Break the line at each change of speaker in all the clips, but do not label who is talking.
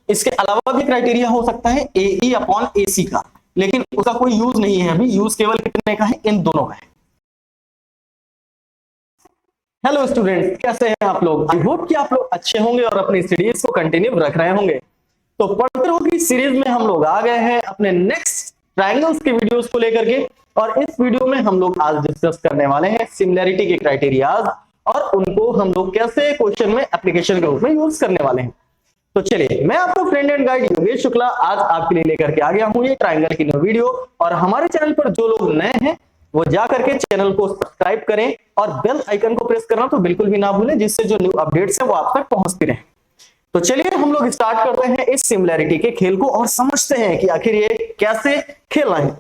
इसके अलावा भी क्राइटेरिया हो सकता है AE अपॉन AC का, लेकिन उसका कोई यूज नहीं है अभी, यूज केवल कितने का है, इन दोनों का है। हेलो स्टूडेंट्स, कैसे हैं आप लोग? आई होप कि आप लोग अच्छे होंगे और अपनी सीरीज को कंटिन्यू रख रहे होंगे। तो पढ़ते रहो की सीरीज में हम लोग आ गए हैं अपने नेक्स्ट ट्रायंगल्स के वीडियोस को लेकर के, और इस वीडियो में हम लोग आज डिस्कस करने वाले हैं सिमिलैरिटी के क्राइटेरियाज और उनको हम लोग कैसे क्वेश्चन में एप्लीकेशन के रूप में यूज करने वाले हैं। तो चलिए, मैं आपका friend and guide Yogesh Shukla आज आपके लिए लेकर के आ गया हूं ये ट्रायंगल की न्यू वीडियो। और हमारे चैनल पर जो लोग नए हैं वो जा करके चैनल को सब्सक्राइब करें और बेल आइकन को प्रेस करना तो बिल्कुल भी ना भूलें, जिससे जो न्यू अपडेट्स है वो आप तक पहुंचती रहे। तो चलिए हम लोग स्टार्ट करते हैं इस सिमिलैरिटी के खेल को और समझते हैं कि आखिर ये कैसे खेलना है।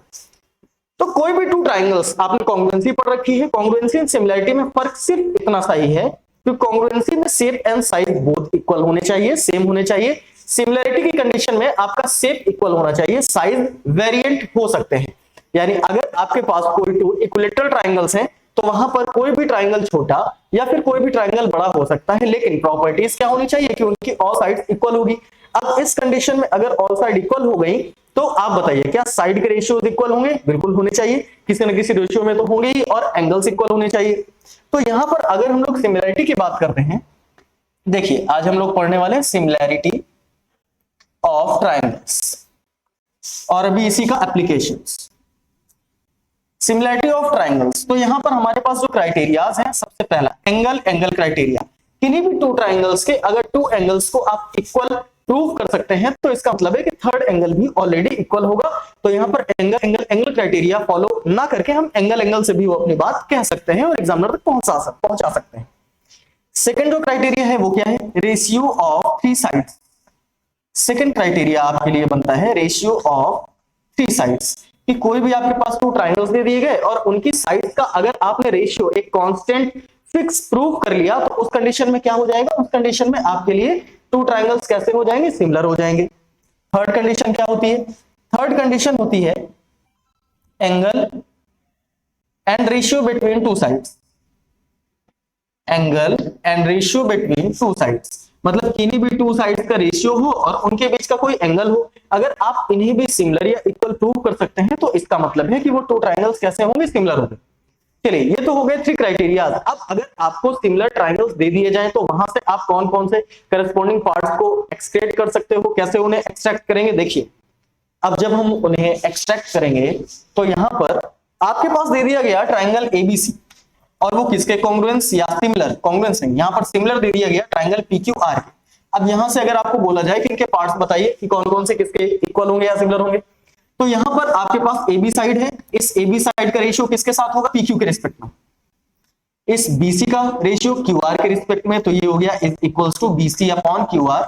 तो कोई भी टू ट्रायंगल्स, आपने कॉन्ग्रुएंसी पढ़ रखी है, कॉन्ग्रुएंसी एंड सिमिलैरिटी में फर्क सिर्फ इतना सा ही है कि कॉन्ग्रुएंसी में shape and size both equal होने चाहिए, सेम होने चाहिए। सिमिलैरिटी की कंडीशन में आपका शेप इक्वल होना चाहिए, साइज वेरिएंट हो सकते हैं। यानी अगर आपके पास कोई टू इक्विलैटरल ट्रायंगल्स हैं तो वहां पर कोई भी ट्रायंगल छोटा या फिर कोई भी ट्रायंगल बड़ा हो सकता है, लेकिन प्रॉपर्टीज क्या होनी चाहिए कि उनकी ऑल साइड्स इक्वल होगी। अब इस कंडीशन में अगर ऑल साइड इक्वल हो गई तो आप बताइए क्या साइड के रेशियोज इक्वल होंगे? बिल्कुल होने चाहिए, किसी न किसी रेशियो में तो होंगे ही, और एंगल्स इक्वल होने चाहिए। तो यहां पर अगर हम लोग सिमिलैरिटी की बात करते हैं, देखिए आज हम लोग पढ़ने वाले हैं सिमिलैरिटी ऑफ ट्रायंगल्स और अभी इसी का एप्लीकेशंस। सिमिलैरिटी ऑफ ट्रायंगल्स, तो यहां पर हमारे पास जो क्राइटेरियाज हैं, सबसे पहला एंगल क्राइटेरिया। किन्हीं भी टू ट्रायंगल्स के अगर टू एंगल्स को आप इक्वल प्रूव कर सकते हैं तो इसका मतलब है कि थर्ड एंगल भी ऑलरेडी इक्वल होगा। तो यहां पर एंगल क्राइटेरिया फॉलो ना करके हम एंगल से भी वो अपनी बात कह सकते हैं और एग्जामिनर तक पहुंचा सकते हैं। सेकंड जो क्राइटेरिया है वो क्या है? Ratio of three sides. Second criteria आपके लिए बनता है रेशियो ऑफ थ्री साइड्स, कि कोई भी आपके पास टू ट्रायंगल्स दे दिए गए और उनकी साइड्स का अगर आपने रेशियो एक कांस्टेंट फिक्स प्रूव कर लिया तो उस कंडीशन में क्या हो जाएगा? उस कंडीशन में आपके लिए टू ट्रायंगल्स कैसे हो जाएंगे? सिमिलर हो जाएंगे। थर्ड कंडीशन क्या होती है? थर्ड कंडीशन होती है angle and ratio between two sides. Angle and ratio between two sides मतलब किन्हीं भी टू साइड्स का रेशियो हो और उनके बीच का कोई एंगल हो। अगर आप इन्हें भी सिमिलर या इक्वल प्रूव कर सकते हैं तो इसका मतलब है कि वो टू ट्रायंगल्स कैसे होंगे? सिमिलर होंगे। चलिए, ये तो हो गए थ्री क्राइटेरियाज। अब अगर आपको सिमिलर ट्रायंगल्स दे दिए जाएं तो वहां से आप कौन कौन से करस्पॉन्डिंग पार्ट्स को एक्सट्रैक्ट कर सकते हो, कैसे उन्हें एक्सट्रैक्ट करेंगे? देखिए, अब जब हम उन्हें एक्सट्रैक्ट करेंगे तो यहां पर आपके पास दे दिया गया ट्रायंगल ABC और वो किसके कॉन्ग्रुएंस या सिमिलर? कॉन्ग्रुएंस नहीं, यहां पर सिमिलर दे दिया गया ट्रायंगल PQR के। अब यहां से अगर आपको बोला जाए कि इनके पार्ट्स बताइए कि कौन कौन से किसके इक्वल होंगे या सिमिलर होंगे, तो यहां पर आपके पास AB साइड है, इस AB साइड का रेशियो किसके साथ होगा? PQ के रिस्पेक्ट में। इस BC का रेशियो QR के रिस्पेक्ट में, तो ये हो गया is equals to BC upon QR।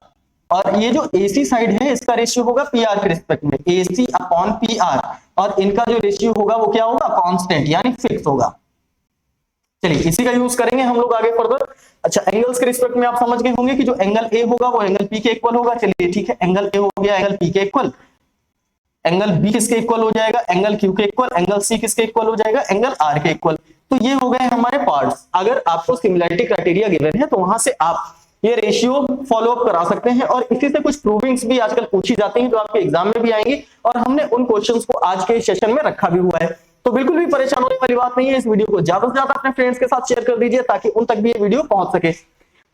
और ये जो AC साइड है इसका रेशियो होगा PR के रिस्पेक्ट में, AC अपॉन PR। और इनका जो रेशियो होगा वो क्या होगा? कांस्टेंट यानी फिक्स होगा। चलिए, इसी का यूज करेंगे हम लोग आगे फर्दर। अच्छा, एंगल्स के रिस्पेक्ट में आप समझ गए होंगे कि जो एंगल A होगा वो एंगल P के इक्वल होगा। चलिए ठीक है, एंगल A हो गया एंगल P के इक्वल, एंगल B किसके इक्वल हो जाएगा? एंगल Q के इक्वल, एंगल C किसके इक्वल हो जाएगा? एंगल R के इक्वल। तो ये हो गए हमारे पार्ट्स। अगर आपको सिमिलैरिटी क्राइटेरिया गिवन है तो वहां से आप ये रेशियो फॉलो अप करा सकते हैं और इसी से कुछ प्रूविंग्स भी आजकल पूछी जाती हैं जो आपके एग्जाम में भी आएंगी, और हमने उन क्वेश्चंस को आज के सेशन में रखा भी हुआ है। तो बिल्कुल भी परेशान होने वाली बात नहीं है। इस वीडियो को ज्यादा से ज्यादा अपने फ्रेंड्स के साथ शेयर कर दीजिए ताकि उन तक भी ये वीडियो पहुंच सके।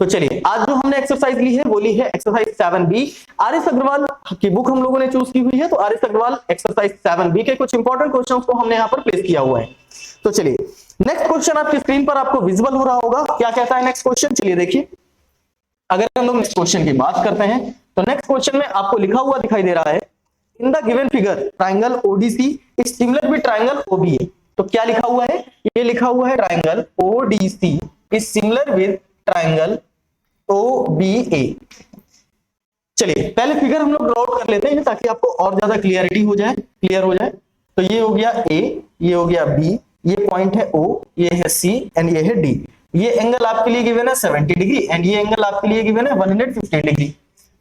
तो चलिए, आज जो हमने एक्सरसाइज ली है वो ली है एक्सरसाइज 7B। RS अग्रवाल की बुक हम लोगों ने चूज की हुई है, तो RS अग्रवाल एक्सरसाइज 7B के कुछ इंपॉर्टेंट क्वेश्चंस को हमने यहाँ पर प्लेस किया हुआ है। तो चलिए, नेक्स्ट क्वेश्चन आपकी स्क्रीन पर आपको विजिबल हो रहा होगा। क्या कहता है नेक्स्ट क्वेश्चन? चलिए देखिए, अगर हम लोग नेक्स्ट क्वेश्चन की बात करते हैं तो नेक्स्ट क्वेश्चन में आपको लिखा हुआ दिखाई दे रहा है, in the given figure triangle ODC is similar with triangle OBA। तो क्या लिखा हुआ है? ये लिखा हुआ है triangle ODC is similar with triangle OBA। चलिए, पहले फिगर हम लोग ड्रॉ कर लेते हैं ताकि आपको और ज्यादा क्लियर हो जाए। तो ये हो गया A, ये हो गया B, ये पॉइंट है O, ये है C एंड ये है D। ये एंगल आपके लिए गिवन है 70 डिग्री एंड ये एंगल आपके लिए गिवन है 150 डिग्री।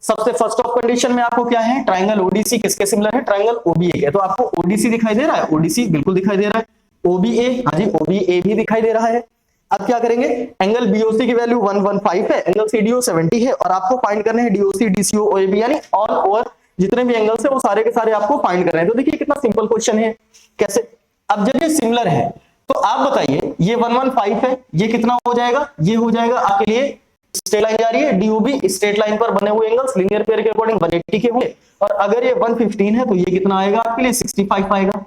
सबसे फर्स्ट ऑफ कंडीशन में आपको क्या है? ट्रायंगल ODC किसके सिमिलर है? ट्रायंगल OBA के। तो आपको ODC दिखाई दे रहा है? ODC बिल्कुल दिखाई दे रहा है। OBA, हाँ जी, OBA भी दिखाई दे रहा है। अब क्या करेंगे, एंगल बीओसी की वैल्यू 115 है, एंगल सीडीओ 70 है, और आपको फाइंड करने हैं डीओसी डीसीओ ओएबी, यानी ऑल ओवर जितने भी एंगल्स है वो सारे के सारे आपको फाइंड करने हैं। तो देखिए कितना सिंपल क्वेश्चन है। कैसे, अब जब ये सिमिलर है तो आप बताइए ये 115 है, ये कितना हो जाएगा, ये हो जाएगा आपके लिए स्ट्रेट लाइन जा रही है डीओबी, स्ट्रेट लाइन पर बने हुए एंगल्स लीनियर पेयर के अकॉर्डिंग 180 के होंगे, और अगर ये 115 है तो ये कितना आएगा आपके लिए 65 आएगा।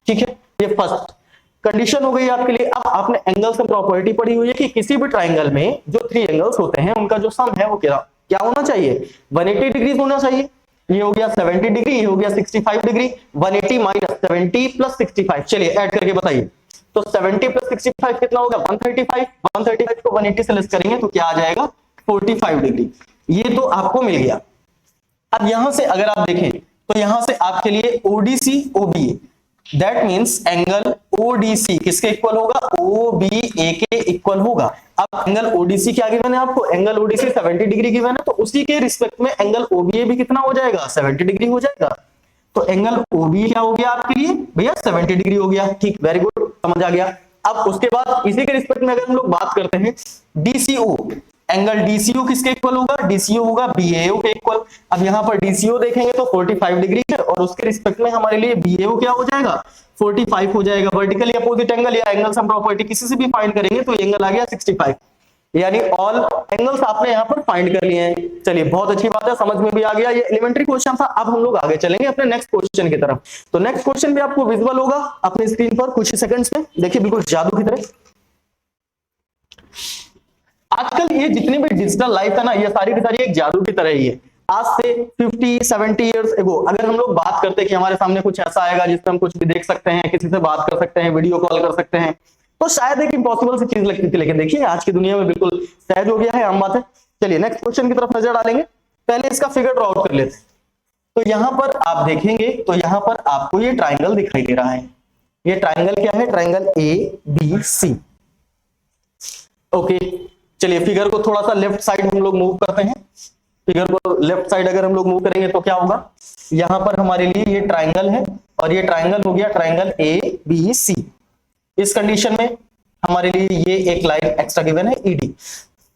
ठीक है, ये फर्स्ट कंडीशन हो गई आपके लिए। अब आपने एंगल्स की प्रॉपर्टी पढ़ी हुई है कि किसी भी ट्राइंगल में जो 3 एंगल्स होते हैं उनका जो सम है वो क्या होना चाहिए, 180 डिग्री होना चाहिए। ये हो गया 70 डिग्री, ये हो गया 65 डिग्री, 180 माइनस 70 प्लस 65, चलिए ऐड करके बताइए। तो 70 प्लस 65 कितना होगा 135, 135 को 180 से लेस करेंगे तो क्या आ जाएगा 45 डिग्री। ये तो आपको मिल गया। अब यहां से अगर आप देखें तो यहां से आपके लिए ODC OBA, that means angle ODC किसके इक्वल होगा, ओबीए के इक्वल होगा। अब एंगल ओडीसी क्या गिवन है आपको, एंगल ओडीसी 70 डिग्री गिवन है, तो उसी के रिस्पेक्ट में एंगल ओबीए भी कितना हो जाएगा 70 डिग्री हो जाएगा। तो एंगल ओबीए क्या हो गया आपके लिए भैया 70 डिग्री हो गया। ठीक, वेरी गुड, समझ आ गया। अब उसके बाद इसी के रिस्पेक्ट में अगर हम लोग बात करते हैं डीसीओ, एंगल डीसीओ किसके इक्वल होगा, डीसीओ होगा बीएओ के इक्वल। अब यहां पर डीसीओ देखेंगे तो 45 डिग्री है, और उसके रिस्पेक्ट में हमारे लिए बीएओ क्या हो जाएगा 45 हो जाएगा। वर्टिकली अपोजिट एंगल या एंगल सम प्रॉपर्टी किसी से भी फाइंड करेंगे तो एंगल आ गया 65, यानी ऑल एंगल्स आपने यहां पर फाइंड कर लिए हैं। चलिए बहुत अच्छी बात है, समझ में भी आ गया। ये एलिमेंट्री क्वेश्चन था। अब हम लोग आगे चलेंगे अपने नेक्स्ट क्वेश्चन की तरफ। तो नेक्स्ट क्वेश्चन भी आपको विजुअल होगा अपनी स्क्रीन पर कुछ सेकंड्स में, देखिए बिल्कुल जादू की तरह। आजकल ये जितनी भी डिजिटल लाइफ है ना, ये सारी की सारी एक जादू की तरह ही है। आज से 50-70 इयर्स एगो अगर हम लोग बात करते हैं कि हमारे सामने कुछ ऐसा आएगा जिसमें हम कुछ भी देख सकते हैं, किसी से बात कर सकते हैं, वीडियो कॉल कर सकते हैं, तो शायद एक इम्पॉसिबल सी चीज लगती थी, लेकिन देखिए आज की दुनिया में बिल्कुल सहज हो गया है, आम बात है। चलिए नेक्स्ट क्वेश्चन की तरफ नजर डालेंगे। पहले इसका फिगर ड्रॉ आउट कर लेते हैं। तो यहां पर आप देखेंगे तो यहां पर आपको ये ट्राइंगल दिखाई दे रहा है। ये ट्राइंगल क्या है, triangle A B C. Okay, चलिए फिगर को थोड़ा सा लेफ्ट साइड हम लोग मूव करते हैं। फिगर को लेफ्ट साइड अगर हम लोग मूव करेंगे तो क्या होगा, यहां पर हमारे लिए ये ट्राइंगल है, और ये ट्राइंगल हो गया ट्राइंगल ए बी सी। इस कंडीशन में हमारे लिए ये एक लाइन एक्स्ट्रा गिवन है ईडी।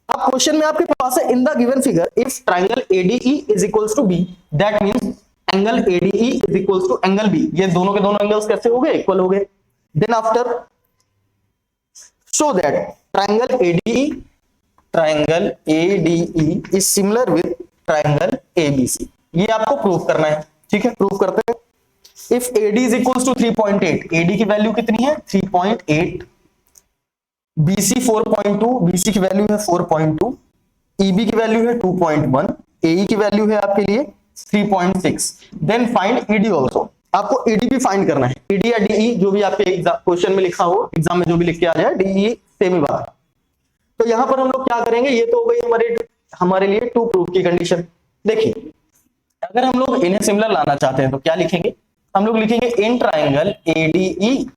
अब क्वेश्चन में आपके पास है in the given figure if triangle ADE is equals to B, that means angle ADE is equals to angle B. ये दोनों के दोनों एंगल्स कैसे हो गए, इक्वल हो गए। Then after show that triangle ADE is similar with triangle ABC. ये आपको प्रूव करना है। ठीक है, प्रूव करते हैं। If AD is equals to 3.8, AD की वैल्यू कितनी है 3.8, BC 4.2, BC की वैल्यू है 4.2, EB की वैल्यू है 2.1, AE की वैल्यू है आपके लिए 3.6। देन फाइंड ED ऑल्सो, आपको ED भी फाइंड करना है। ED या DE जो भी आपके क्वेश्चन में लिखा हो, एग्जाम में जो भी लिख के आ जाए, DE सेम ही बात है। तो यहां पर हम लोग क्या करेंगे, ये तो हो गई हमारे लिए टू प्रूफ की कंडीशन। देखिए अगर हम लोग इन्हें सिमिलर लाना चाहते हैं तो क्या लिखेंगे, हम लोग लिखेंगे in triangle ADE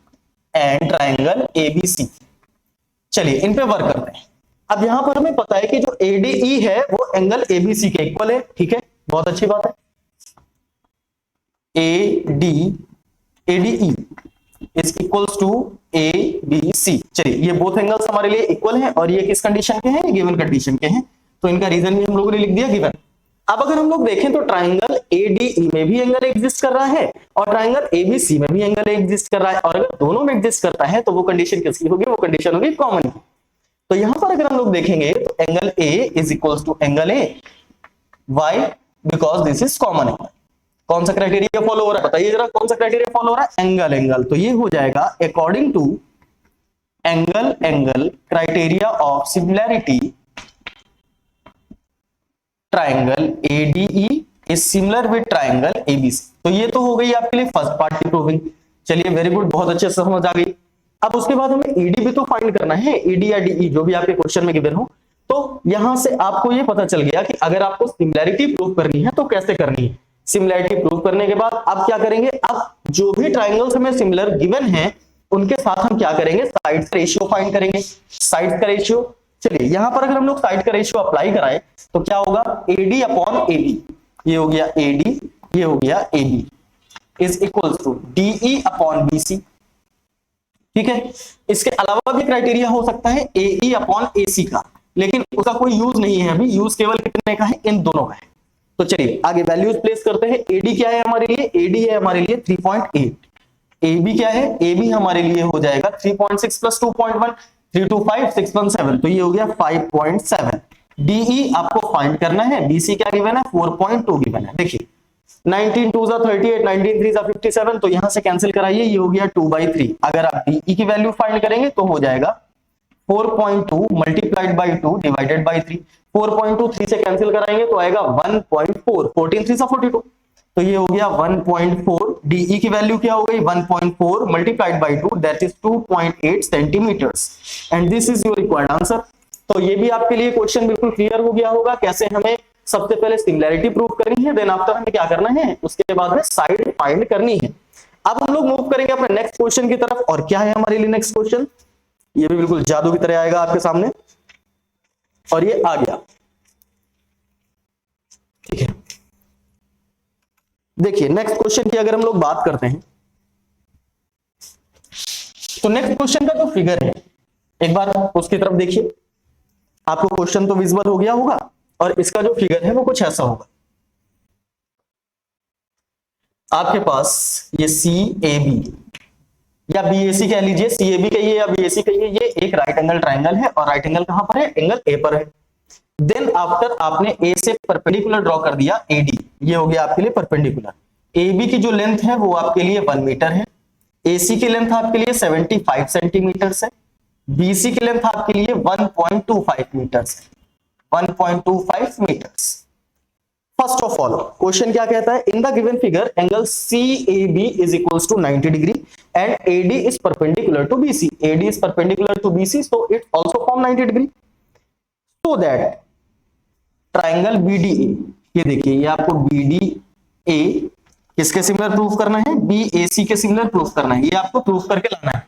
and triangle ABC. चलिए इन पे वर्क करते हैं। अब यहां पर हमें पता है कि जो एडीई है वो एंगल एबीसी के इक्वल है। ठीक है, बहुत अच्छी बात है। ADE is equals to ABC. चलिए ये बोथ एंगल्स हमारे लिए इक्वल हैं, और ये किस कंडीशन के हैं, गिवन कंडीशन के हैं, तो इनका रीजन भी हम लोगों ने लिख दिया गिवन। अब अगर हम लोग देखें तो ट्राइंगल एडीई में भी एंगल एग्जिस्ट कर रहा है, और ट्राइंगल एबीसी में भी एंगल एग्जिस्ट कर रहा है, और अगर दोनों में एग्जिस्ट करता है तो वो कंडीशन किसकी होगी, वो कंडीशन होगी कॉमन की। तो यहां पर अगर हम लोग देखेंगे तो angle A is equals to angle A, why, because this is common angle. कौन सा क्राइटेरिया फॉलो हो रहा है, बताइए जरा कौन सा क्राइटेरिया फॉलो हो रहा है, एंगल। तो ये हो जाएगा according to angle criteria of similarity, triangle ADE is similar with triangle ABC। तो ये तो हो गई आपके लिए फर्स्ट पार्ट की प्रूविंग। चलिए वेरी गुड, बहुत अच्छे से समझ आ गई। अब उसके बाद हमें ED भी तो फाइंड करना है, ED या DE जो भी आपके क्वेश्चन में गिवन हो। तो यहां से आपको ये पता चल गया कि अगर आपको सिमिलैरिटी प्रूव करनी है तो कैसे करनी है। सिमिलैरिटी प्रूव करने के बाद अब क्या करेंगे, अब जो भी ट्राइंगल्स हमें सिमिलर गिवन है उनके साथ हम क्या करेंगे, साइड्स का रेशियो फाइंड करेंगे। साइड्स का रेशियो, चलिए यहां पर अगर हम लोग साइड का रेशियो अप्लाई कराएं तो क्या होगा, AD अपॉन AB, ये हो गया AD, ये हो गया AB, is equals to DE upon BC। ठीक है। इसके अलावा भी क्राइटेरिया हो सकता है AE अपॉन AC का, लेकिन उसका कोई यूज नहीं है अभी, यूज केवल कितने का है, इन दोनों का है। तो चलिए आगे वैल्यूज प्लेस करते हैं। AD क्या है हमारे लिए, AD है हमारे लिए 3.8। AB क्या है, AB हमारे लिए हो जाएगा 3.6 प्लस 2.1, 325 617, तो ये हो गया 5.7। DE आपको फाइंड करना है, BC क्या गिवन है, 4.2 गिवन है। देखिए 19 2 जा 38, 19 3 जा 57, तो यहां से कैंसिल कराइए, ये हो गया 2/3। अगर आप DE की वैल्यू फाइंड करेंगे तो हो जाएगा 4.2 मल्टीप्लाइड बाई 2 डिवाइडेड बाई 3। 4.2 3 से कैंसिल कराएंगे तो आएगा 1.4, 14 3 जा 42, तो ये हो गया 1.4। DE की वैल्यू क्या हो गई, 1.4 multiplied by 2 that is 2.8 centimetres, and this is your required answer. तो ये भी आपके लिए क्वेश्चन बिल्कुल क्लियर हो गया होगा, कैसे हमें सबसे पहले सिमिलैरिटी प्रूव करनी है, देन आफ्टर हमें क्या करना है, उसके बाद में साइड फाइंड करनी है। अब हम लोग मूव करेंगे अपने नेक्स्ट क्वेश्चन की तरफ, और क्या है हमारे लिए नेक्स्ट क्वेश्चन, ये भी बिल्कुल जादू की तरह आएगा आपके सामने, और ये आ गया। ठीक है, देखिए नेक्स्ट क्वेश्चन की अगर हम लोग बात करते हैं, तो नेक्स्ट क्वेश्चन का जो फिगर है, एक बार उसकी तरफ देखिए। आपको क्वेश्चन तो विजुअल हो गया होगा, और इसका जो फिगर है वो कुछ ऐसा होगा। आपके पास ये CAB या BAC कह लीजिए, CAB कहिए या BAC कहिए, ये एक राइट एंगल ट्राइंगल है, और राइट एंगल कहां पर है, एंगल A पर है। देन आफ्टर आपने A से परपेंडिकुलर ड्रॉ कर दिया AD, ये हो गया आपके लिए परपेंडिकुलर। AB की जो लेंथ है वो आपके लिए 1 मीटर है, AC की लेंथ आपके लिए 75 सेंटीमीटर है, BC की लेंथ आपके लिए 1.25 मीटर्स है, 1.25 metres. First of all question क्या कहता है, in the given figure angle CAB is equals to 90 degree and AD is perpendicular to BC, AD is perpendicular to BC, so it also form 90 degree, so that triangle BDA, ये देखिए ये आपको BDA किसके similar proof करना है, BAC के similar proof करना है, ये आपको प्रूफ करके लाना है।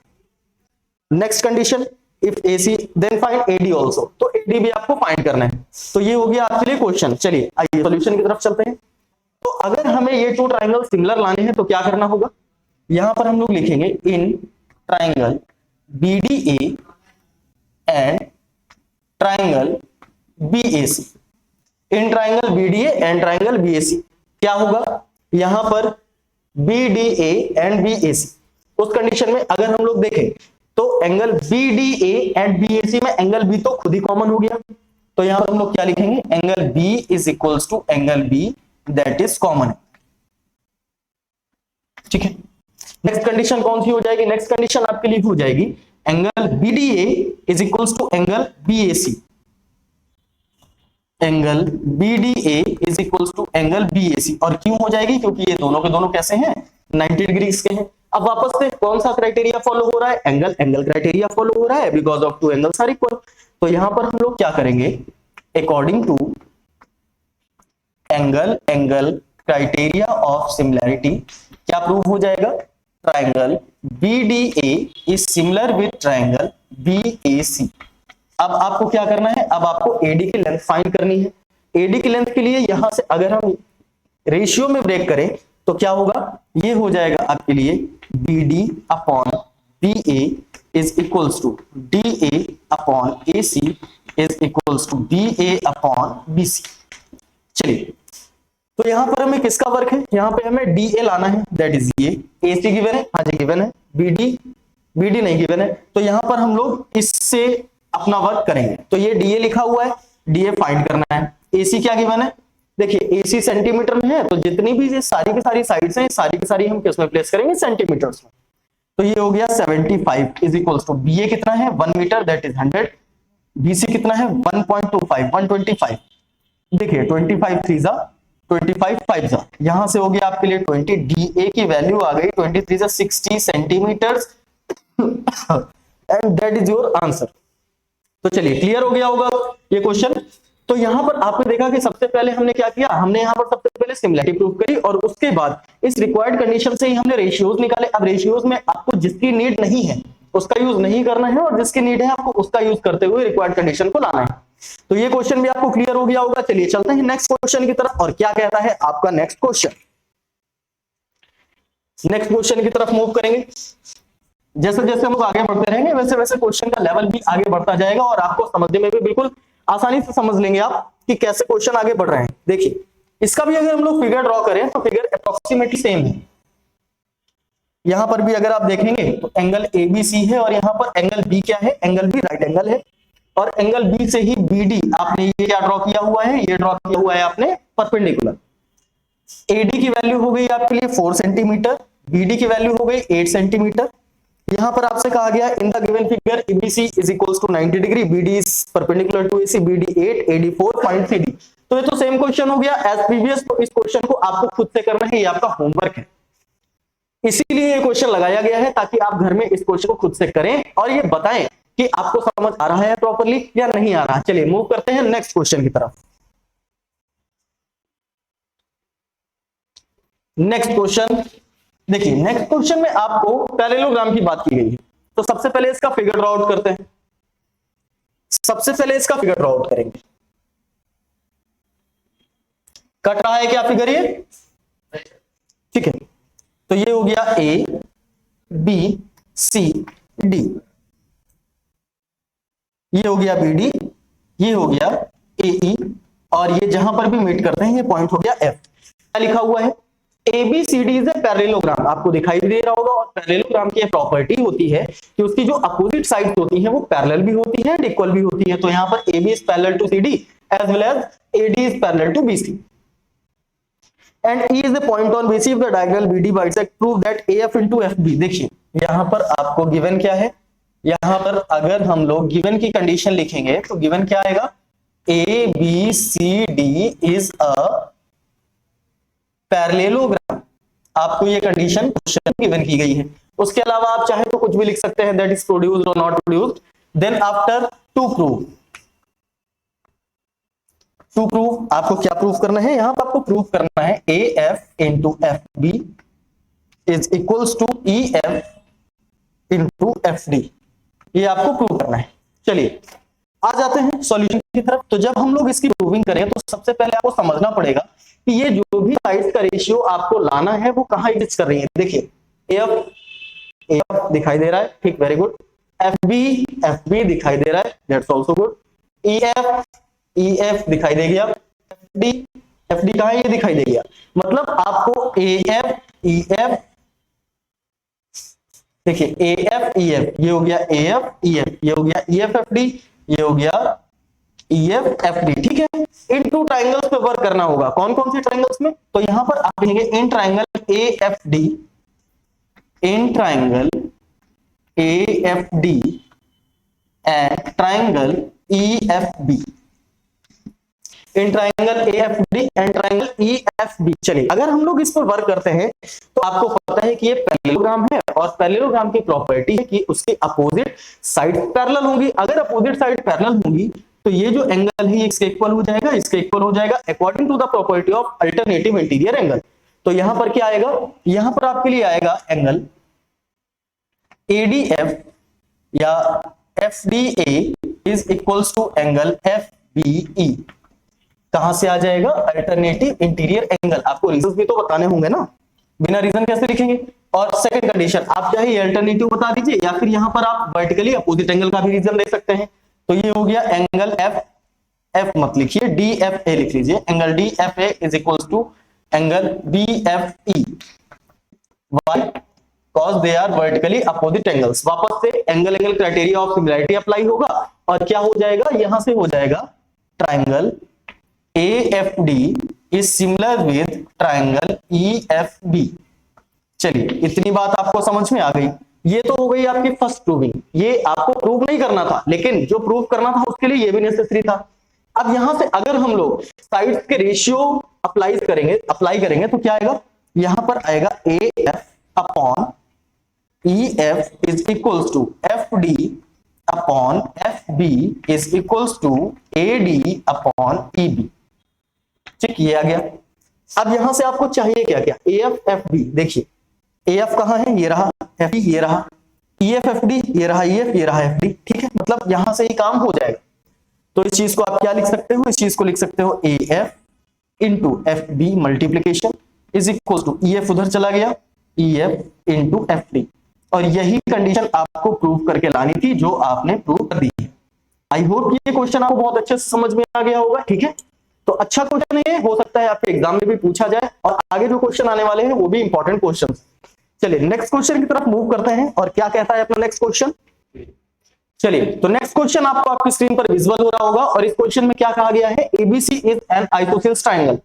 Next condition, if AC then find AD also, तो AD भी आपको फाइंड करना है। तो ये हो गया आपके लिए क्वेश्चन। चलिए आइए सॉल्यूशन की तरफ चलते हैं। तो अगर हमें ये टू ट्राइंगल सिमिलर लाने हैं तो क्या करना होगा, यहां पर हम लोग लिखेंगे in triangle BDA and triangle BAC, in triangle BDA and triangle BAC क्या होगा, यहां पर BDA एंड BAC, उस कंडीशन में अगर हम लोग देखें तो एंगल BDA एंड BAC में एंगल B तो खुद ही कॉमन हो गया, तो यहां पर हम लोग क्या लिखेंगे, angle B is equals to angle B that is common. ठीक है, नेक्स्ट कंडीशन कौन सी हो जाएगी, नेक्स्ट कंडीशन आपके लिए हो जाएगी angle BDA is equals to angle BAC, angle BDA is equals to angle BAC, और क्यों हो जाएगी, क्योंकि ये दोनों के दोनों कैसे हैं, 90 डिग्री के हैं। अब वापस से कौन सा क्राइटेरिया फॉलो हो रहा है, एंगल क्राइटेरिया फॉलो हो रहा है, because of two angles are equal. तो यहां पर हम लोग क्या करेंगे, according to angle criteria of similarity क्या प्रूव हो जाएगा, triangle BDA is similar with triangle BAC। अब आपको क्या करना है, अब आपको AD की लेंथ फाइंड करनी है। AD की लेंथ के लिए यहां से अगर हम रेशियो में ब्रेक करें तो क्या होगा, ये हो जाएगा आपके लिए BD upon BA is equals to DA upon AC is equals to BA upon BC। चलिए तो यहां पर हमें किसका वर्क है, यहां पे हमें DA लाना है, दैट इज ये AC गिवन है, हाँ जी गिवन है, BD नहीं गिवन है, तो यहां पर हम लोग इससे अपना वर्क करेंगे। तो ये DA लिखा हुआ है, DA फाइंड करना है। AC क्या गिवन है, देखिए AC सेंटीमीटर में है, तो जितनी भी ये सारी की सारी साइड्स हैं, सारी की सारी हम किस में प्लेस करेंगे, सेंटीमीटर्स में। तो ये हो गया 75 इज इक्वल्स टू BA कितना है 1 मीटर दैट इज 100, BC कितना है 1.25 125, देखिए 25 3 जा 25 5 जा, यहां से हो गया आपके लिए 20, DA की वैल्यू आ गई 23 जा 60 centimetres and that is your answer. तो चलिए क्लियर हो गया होगा ये क्वेश्चन। तो यहां पर आपने देखा कि सबसे पहले हमने क्या किया, हमने यहां पर सबसे पहले सिमिलैरिटी प्रूव करी, और उसके बाद इस रिक्वायर्ड कंडीशन से ही हमने रेशियोज निकाले। अब रेशियोज में आपको जिसकी नीड नहीं है उसका यूज नहीं करना है, और जिसकी नीड है आपको उसका यूज करते हुए रिक्वायर्ड कंडीशन को लाना है। तो ये क्वेश्चन भी आपको क्लियर हो गया होगा। चलिए चलते हैं नेक्स्ट क्वेश्चन की तरफ, और क्या कहता है आपका नेक्स्ट क्वेश्चन। नेक्स्ट क्वेश्चन की तरफ मूव करेंगे। जैसे जैसे हम लोग आगे बढ़ते रहेंगे वैसे वैसे क्वेश्चन का लेवल भी आगे बढ़ता जाएगा और आपको समझने में भी बिल्कुल आसानी से समझ लेंगे आप कि कैसे क्वेश्चन आगे बढ़ रहे हैं। देखिए इसका भी अगर हम लोग फिगर ड्रॉ करें तो फिगर अप्रोक्सीमेटली सेम है। यहां पर भी अगर आप देखेंगे तो एंगल एबीसी है और यहां पर एंगल बी क्या है, एंगल बी राइट एंगल है और एंगल बी से ही बीडी आपने ये क्या ड्रॉ किया हुआ है, ये ड्रॉ किया हुआ है आपने परपेंडिकुलर। एडी की वैल्यू हो गई आपके लिए 4 सेंटीमीटर, बीडी की वैल्यू हो गई 8 सेंटीमीटर। यहां पर आपसे कहा गया in the given figure ABC is equals to 90 degree, BD is perpendicular to AC, BD 8, AD 4, point C D. तो ये तो सेम क्वेश्चन हो गया एज प्रीवियस। तो इस क्वेश्चन को आपको खुद से करना है, ये आपका होमवर्क है, इसीलिए ये क्वेश्चन लगाया गया है ताकि आप घर में इस क्वेश्चन को खुद से करें और ये बताएं कि आपको समझ आ रहा है प्रॉपर्ली या नहीं आ रहा। चलिए मूव करते हैं नेक्स्ट क्वेश्चन की तरफ। नेक्स्ट क्वेश्चन देखिए, नेक्स्ट क्वेश्चन में आपको पैरेललोग्राम की बात की गई है। तो सबसे पहले इसका फिगर ड्रॉ आउट करते हैं। सबसे पहले इसका फिगर ड्रॉ आउट करेंगे। कट रहा है क्या फिगर ये? ठीक है, तो ये हो गया ए बी सी डी, ये हो गया बी डी, ये हो गया ए ई और ये जहां पर भी मीट करते हैं ये पॉइंट हो गया एफ। क्या लिखा हुआ है? ABCD इज ए पैरेललोग्राम, आपको दिखाई दे रहा होगा। और पैरेललोग्राम की प्रॉपर्टी होती है कि उसकी जो अपोजिट साइड्स होती हैं वो पैरेलल भी होती है एंड इक्वल भी होती है। तो यहां पर AB is parallel to CD as well as AD is parallel to BC and E is the point on BC of the diagonal BD bisect, prove that AF into FB। देखिए यहां पर आपको गिवन क्या है, यहां पर अगर हम लोग गिवन की कंडीशन लिखेंगे तो गिवन क्या आएगा, ABCD इज अ पैरेललोग्राम। आपको ये कंडीशन क्वेश्चन गिवन की गई है। उसके अलावा आप चाहे तो कुछ भी लिख सकते हैं, दैट इज प्रोड्यूस्ड और not produced. Then after to prove आपको क्या प्रूव करना है, यहां पर आपको प्रूव करना है AF into FB is equals to EF into FD, ये आपको प्रूव करना है। चलिए आ जाते हैं सॉल्यूशन की तरफ। तो जब हम लोग इसकी प्रूविंग करें तो सबसे पहले आपको समझना पड़ेगा कि ये जो भी साइड्स का रेशियो आपको लाना है वो कहां एग्जिस्ट कर रही है। देखिए AF दिखाई दे रहा है, ठीक, वेरी गुड। FB दिखाई दे रहा है, दैट्स आल्सो गुड। EF दिखाई दे गया, FD कहां है, ये दिखाई दे गया। मतलब आपको AF EF, देखिए AF EF, ये हो गया AF EF, ये हो गया EF FD, ये हो गया EF FD, ठीक है। इन टू ट्राइंगल्स पे वर्क करना होगा। कौन कौन से ट्राइंगल्स में? तो यहां पर आप कहेंगे in triangle AFD, in triangle AFD and triangle EFB, in triangle AFD and triangle EFB। चलिए अगर हम लोग इस पर वर्क करते हैं तो आपको पता है कि ये पैरेललोग्राम है और पैरेललोग्राम की प्रॉपर्टी है कि उसके अपोजिट साइड पैरेलल होंगी। अगर अपोजिट साइड पैरेलल होंगी तो ये जो एंगल है इसके इक्वल हो जाएगा, इसके इक्वल हो जाएगा according to the property of alternative interior angle. तो यहां पर क्या आएगा, यहां पर आपके लिए आएगा एंगल ADF या FDA is equals to angle FBE। कहां से आ जाएगा, अल्टरनेटिव इंटीरियर एंगल। आपको रीजन भी तो बताने होंगे ना, बिना रीजन कैसे लिखेंगे। और सेकंड कंडीशन आप चाहे अल्टरनेटिव बता दीजिए या फिर यहां पर आप वर्टिकली अपोजिट एंगल का भी रीजन दे सकते हैं। तो ये हो गया एंगल F मत लिखिए, DFA लिख लीजिए। Angle DFA is equals to angle BFE। Why? Because they are vertically opposite angles. वापस से angle criteria of similarity apply होगा और क्या हो जाएगा, यहां से हो जाएगा triangle AFD is similar with triangle EFB। चलिए इतनी बात आपको समझ में आ गई। ये तो हो गई आपकी फर्स्ट प्रूविंग। ये आपको प्रूव नहीं करना था, लेकिन जो प्रूव करना था उसके लिए ये भी नेसेसरी था। अब यहां से अगर हम लोग साइड्स के रेशियो अप्लाई करेंगे तो क्या आएगा, यहां पर आएगा AF upon EF is equals to FD upon FB is equals to AD upon EB। ठीक, ये आ गया। अब यहां से आपको चाहिए क्या क्या, AF FB। देखिए AF कहां है, ये रहा, FB ये रहा, EF FD ये रहा, EF ये रहा, FD। ठीक है, मतलब यहां से ही काम हो जाएगा। तो इस चीज को आप क्या लिख सकते हो, इस चीज को लिख सकते हो AF into FB multiplication is equal to EF उधर चला गया, EF इंटू FD। और यही कंडीशन आपको प्रूव करके लानी थी, जो आपने प्रूव कर दी है। आई होप ये क्वेश्चन आपको बहुत अच्छे से समझ में आ गया होगा। ठीक है, तो अच्छा क्वेश्चन है, हो सकता है आपके एग्जाम में भी पूछा जाए, और आगे जो क्वेश्चन आने वाले हैं वो भी इंपॉर्टेंट क्वेश्चन। चलिए नेक्स्ट क्वेश्चन की तरफ मूव करते हैं, और क्या कहता है अपना नेक्स्ट क्वेश्चन। चलिए, तो नेक्स्ट क्वेश्चन आपको आपकी स्क्रीन पर विजुअल हो रहा होगा, और इस क्वेश्चन में क्या कहा गया है, ABC is an isosceles triangle.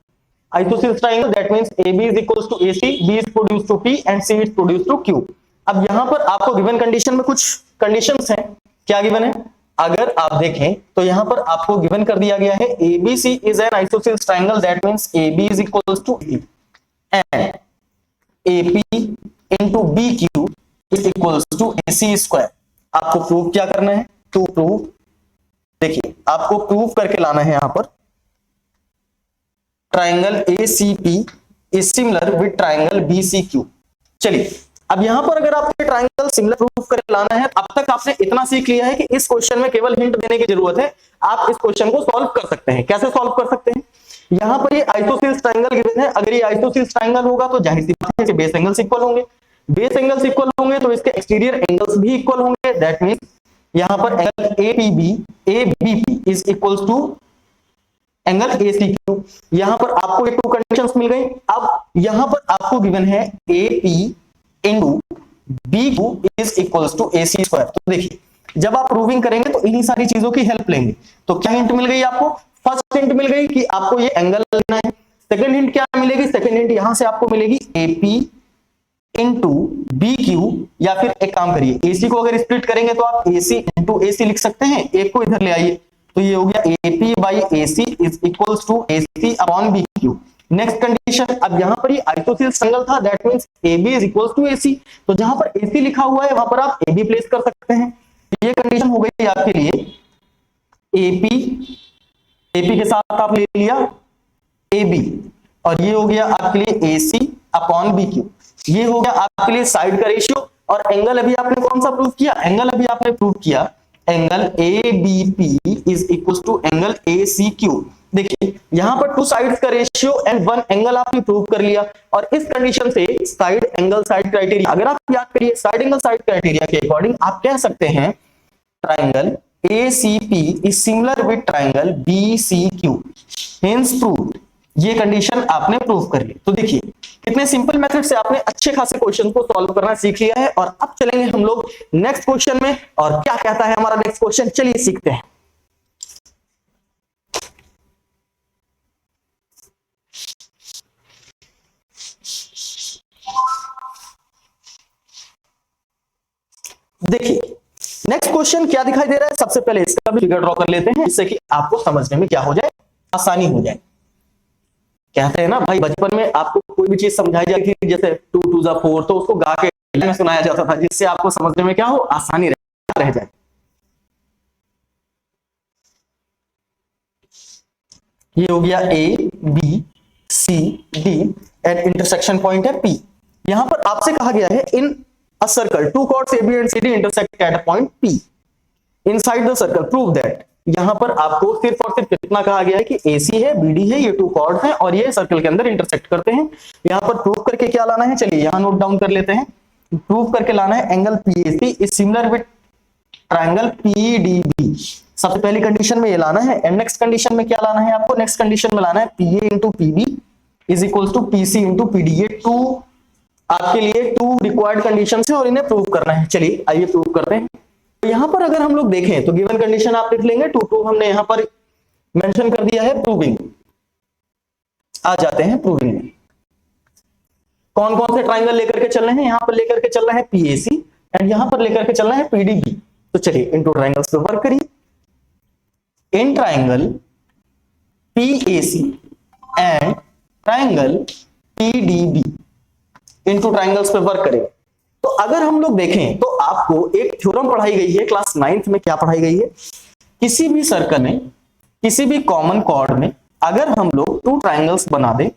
Isosceles triangle that means AB is equals to AC, B is produced to P and C is produced to Q। अब यहां पर आपको गिवन कंडीशन में कुछ कंडीशंस हैं। क्या गिवन है, अगर आप देखें तो यहां पर आपको गिवन कर दिया गया है ABC is an isosceles triangle that means AB is equals to AC and AP into BQ is equals to AC square। आपको प्रूव क्या करना है, टू प्रूव, देखिए आपको प्रूव करके लाना है यहां पर triangle ACP is similar with triangle BCQ। चलिए, अब यहां पर अगर आपको ट्राइंगल सिमिलर प्रूव करके लाना है, अब तक आपने इतना सीख लिया है कि इस क्वेश्चन में केवल हिंट देने की जरूरत है, आप इस क्वेश्चन को सॉल्व कर सकते हैं। कैसे सॉल्व कर सकते हैं, यहां पर ये आइसोसेलेस ट्रायंगल गिवन है, अगर ये आइसोसेलेस ट्रायंगल होगा तो जाहिर सी बात है कि बेस एंगल्स इक्वल होंगे, बेस एंगल्स इक्वल होंगे तो इसके एक्सटीरियर एंगल्स भी इक्वल होंगे। दैट मींस यहां पर angle ABP is equals to angle ACQ। यहां पर आपको ये टू कंडीशंस मिल गई। अब यहां पर आपको गिवन है AP into BQ is equals to AC square. तो देखिए, जब आप प्रूविंग करेंगे तो इन्हीं सारी चीजों की हेल्प लेंगे। तो क्या हिंट मिल गई आपको, फर्स्ट हिंट मिल गई कि आपको ये एंगल लेना है। सेकंड हिंट क्या मिलेगी, सेकंड हिंट यहां से आपको मिलेगी AP इंटू BQ, या फिर एक काम करिए, AC को अगर स्प्लिट करेंगे तो आप AC इंटू AC लिख सकते हैं, एक को इधर ले आइए, तो ये हो गया AP by AC is equals to AC upon BQ। Next condition, अब यहां पर ये आइसोसेलेस ट्रायंगल था, that means AB is equals to AC, तो जहां पर AC लिखा हुआ है वहां पर आप AB प्लेस कर सकते हैं। ये कंडीशन हो गई आपके लिए AP के साथ आप ले लिया AB, और ये हो गया आपके लिए AC अपॉन BQ। ये हो गया आपके लिए साइड का रेशियो, और एंगल अभी आपने कौन सा प्रूव किया, एंगल अभी आपने प्रूव किया angle ABP is equal to angle ACQ। देखिए यहां पर टू साइड्स का रेशियो एंड वन एंगल आपने प्रूव कर लिया, और इस कंडीशन से साइड एंगल साइड क्राइटेरिया, अगर आप याद करिए साइड एंगल साइड क्राइटेरिया के अकॉर्डिंग आप कह सकते हैं triangle ACP is similar with triangle BCQ, hence proved. ये कंडीशन आपने प्रूव कर ली। तो देखिए कितने सिंपल मेथड से आपने अच्छे खासे क्वेश्चन को सॉल्व करना सीख लिया है। और अब चलेंगे हम लोग नेक्स्ट क्वेश्चन में, और क्या कहता है हमारा नेक्स्ट क्वेश्चन, चलिए सीखते हैं। देखिए नेक्स्ट क्वेश्चन क्या दिखाई दे रहा है, सबसे पहले इसका भी फिगर ड्रॉ कर लेते हैं, जिससे कि आपको समझने में क्या हो जाए, आसानी हो जाए। कहते हैं ना भाई, बचपन में आपको कोई भी चीज समझाई जाती थी, जैसे 2 2 4, तो उसको गा के में सुनाया जाता था, जिससे आपको समझने में क्या हो, आसानी रह जाए। ये हो गया ABCD एंड इंटरसेक्शन पॉइंट है P। यहां पर आपसे कहा गया है in a circle two chords AB and CD intersect at a point P inside the circle, prove that. यहां पर आपको सिर्फ और सिर्फ इतना कहा गया है कि AC है, BD है, ये टू कॉर्ड हैं और ये सर्कल के अंदर इंटरसेक्ट करते हैं। यहां पर प्रूव करके क्या लाना है, चलिए यहां नोट डाउन कर लेते हैं। प्रूव करके लाना है angle PAC is similar with triangle PDB। सबसे पहली कंडीशन में ये लाना है, एंड नेक्स्ट कंडीशन में क्या लाना है आपको, नेक्स्ट कंडीशन में लाना है PA into PB is equals to PC into PD। ये टू आपके लिए टू रिक्वायर्ड कंडीशन है और इन्हें प्रूव करना है। चलिए आइए प्रूव करते हैं। तो यहां पर अगर हम लोग देखें तो गिवन कंडीशन आप लिख लेंगे, टू हमने यहां पर मेंशन कर दिया है प्रूविंग। आ जाते हैं प्रूविंग में, कौन कौन से ट्राइंगल लेकर के चल रहे हैं, यहां पर लेकर के चल रहा है PAC एंड यहां पर लेकर के चल रहा है PDB। तो चलिए इन टू ट्राइंगल्स पे वर्क करिए। In triangle PAC and triangle PDB, in two triangles पे वर्क करेंगे। तो अगर हम लोग देखें तो आपको एक थ्योरम पढ़ाई गई है क्लास 9th में। क्या पढ़ाई गई है, किसी भी सर्कल में, किसी भी कॉमन कॉर्ड में अगर हम लोग टू ट्राइंगल्स बना दें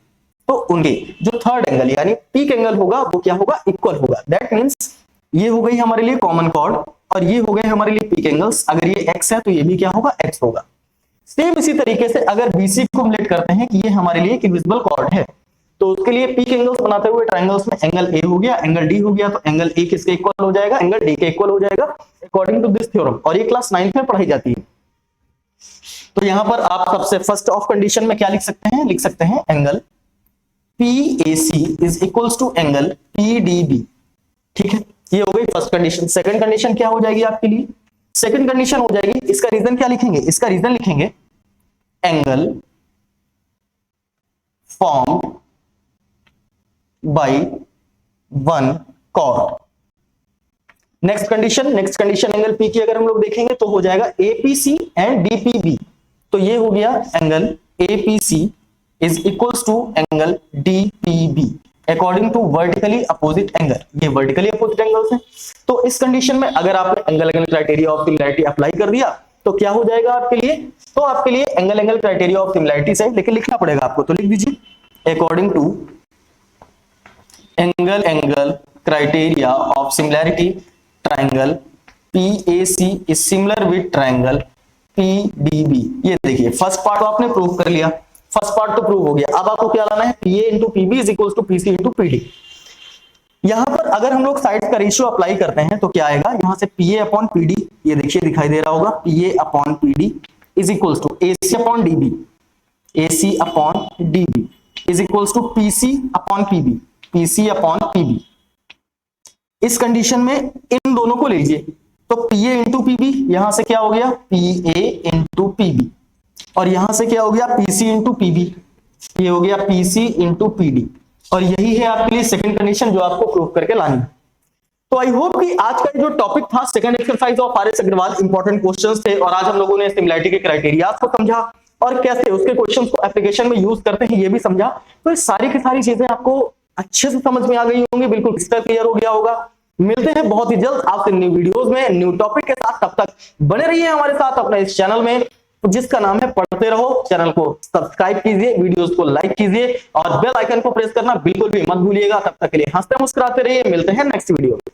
तो उनके जो थर्ड एंगल यानी पीक एंगल होगा वो क्या होगा, इक्वल होगा। दैट मींस ये हो गई हमारे लिए कॉमन कॉर्ड और ये हो गए हमारे लिए पीक एंगल्स। अगर ये x है तो ये भी क्या होगा, x होगा। सेम इसी तरीके से अगर BC को हम लेट करते हैं कि ये हमारे लिए एक इनविजिबल कॉर्ड है, तो उसके लिए पीक एंगल्स बनाते हुए ट्राइंगल्स में एंगल ए हो गया, एंगल डी हो गया, तो एंगल ए किसके इक्वल हो जाएगा, एंगल डी के इक्वल हो जाएगा अकॉर्डिंग टू दिस थ्योरम, और ये क्लास 9th में पढ़ाई जाती है। तो यहां पर आप सबसे फर्स्ट ऑफ कंडीशन में क्या लिख सकते हैं, लिख सकते हैं angle PAC is equals to angle PDB। ठीक है, ये हो गई फर्स्ट कंडीशन। सेकंड कंडीशन क्या हो जाएगी आपके लिए, सेकंड कंडीशन हो जाएगी, इसका रीजन क्या लिखेंगे, इसका रीजन लिखेंगे angle formed by one chord. Next condition angle P की अगर हम लोग देखेंगे तो हो जाएगा APC एंड DPB। तो ये हो गया angle APC is equals to angle DPB according to vertically opposite angle. ये वर्टिकली अपोजिट एंगल्स हैं। तो इस कंडीशन में अगर आपने angle angle criteria of similarity apply कर दिया तो क्या हो जाएगा आपके लिए, तो आपके लिए angle angle criteria of similarity से, लेकिन लिखना पड़ेगा आपको, तो लिख दीजिए according to angle angle criteria of similarity triangle PAC is similar with triangle PDB। ये देखिए फर्स्ट पार्ट तो आपने प्रूव कर लिया, फर्स्ट पार्ट तो प्रूव हो गया। अब आपको क्या लाना है, PA into PB is equal to PC into PD। यहां पर अगर हम लोग साइड्स का रेशियो अप्लाई करते हैं तो क्या आएगा, यहां से PA अपॉन PD, ये देखिए दिखाई दे रहा होगा, PA upon PD is equal to AC upon DB, AC upon DB is equal to PC upon PB, PC upon PB। इस कंडीशन में इन दोनों को लीजिए, तो PA इंटू PB, यहां से क्या हो गया PA इंटू PB, और यहां से क्या हो गया PC इंटू PB, ये हो गया PC इंटू PD, और यही है आपके लिए सेकंड कंडीशन जो आपको प्रूव करके लानी है। तो आई होप कि आज का जो टॉपिक था second exercise of RS Agarwal, important questions थे, और आज हम लोगों ने सिमिलैरिटी के क्राइटेरिया को समझा और कैसे उसके क्वेश्चंस को एप्लीकेशन में यूज करते हैं ये भी समझा। तो ये सारी की सारी चीजें आपको अच्छे से समझ में आ गई होंगी, बिल्कुल क्रिस्टल क्लियर हो गया होगा। मिलते हैं बहुत ही जल्द आपसे न्यू वीडियोस में न्यू टॉपिक के साथ, तब तक बने रहिए हमारे साथ अपने इस चैनल में जिसका नाम है पढ़ते रहो। चैनल को सब्सक्राइब कीजिए, वीडियोस को लाइक कीजिए और बेल आइकन को प्रेस करना बिल्कुल भी मत भूलिएगा। तब तक के लिए हंसते मुस्कुराते रहिए, मिलते हैं नेक्स्ट वीडियो में।